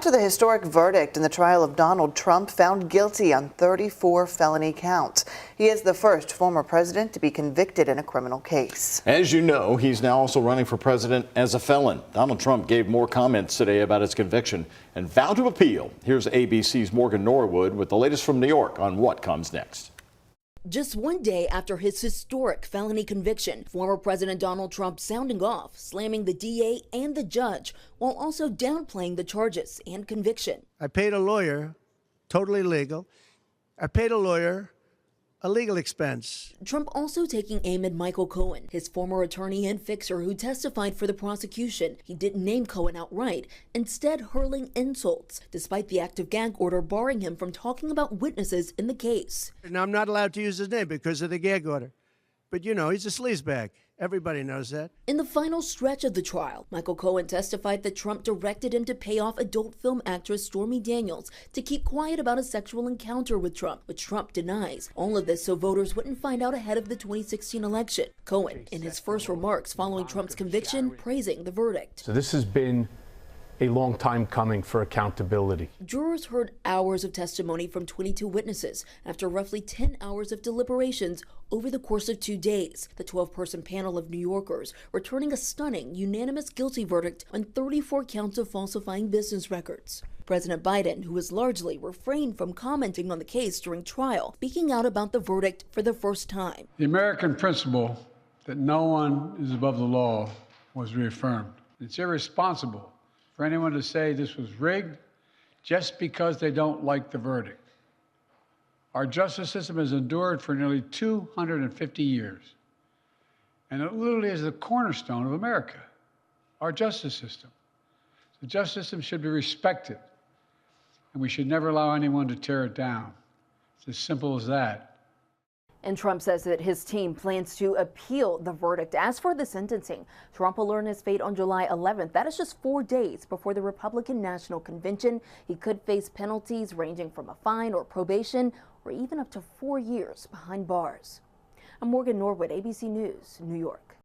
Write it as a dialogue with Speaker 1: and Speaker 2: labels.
Speaker 1: To the historic verdict in the trial of Donald Trump, found guilty on 34 felony counts. He is the first former president to be convicted in a criminal case.
Speaker 2: As you know, he's now also running for president as a felon. Donald Trump gave more comments today about his conviction and vowed to appeal. Here's ABC's Morgan Norwood with the latest from New York on what comes next.
Speaker 3: Just one day after his historic felony conviction, former President Donald Trump sounding off, slamming the DA and the judge, while also downplaying the charges and conviction.
Speaker 4: I paid a lawyer, totally legal. I paid a lawyer a legal expense.
Speaker 3: Trump also taking aim at Michael Cohen, his former attorney and fixer who testified for the prosecution. He didn't name Cohen outright, instead hurling insults, despite the active gag order barring him from talking about witnesses in the case.
Speaker 4: And I'm not allowed to use his name because of the gag order. But you know, he's a sleazebag. Everybody knows that.
Speaker 3: In the final stretch of the trial, Michael Cohen testified that Trump directed him to pay off adult film actress Stormy Daniels to keep quiet about a sexual encounter with Trump, which Trump denies. All of this so voters wouldn't find out ahead of the 2016 election. Cohen, in his first remarks following Trump's conviction, praising the verdict.
Speaker 5: So this has been a long time coming for accountability.
Speaker 3: Jurors heard hours of testimony from 22 witnesses after roughly 10 hours of deliberations over the course of 2 days. The 12-person panel of New Yorkers returning a stunning, unanimous guilty verdict on 34 counts of falsifying business records. President Biden, who has largely refrained from commenting on the case during trial, speaking out about the verdict for the first time.
Speaker 6: The American principle that no one is above the law was reaffirmed. It's irresponsible for anyone to say this was rigged just because they don't like the verdict. Our justice system has endured for nearly 250 years, and it literally is the cornerstone of America, our justice system. The justice system should be respected, and we should never allow anyone to tear it down. It's as simple as that.
Speaker 7: And Trump says that his team plans to appeal the verdict. As for the sentencing, Trump will learn his fate on July 11th. That is just 4 days before the Republican National Convention. He could face penalties ranging from a fine or probation or even up to 4 years behind bars. I'm Morgan Norwood, ABC News, New York.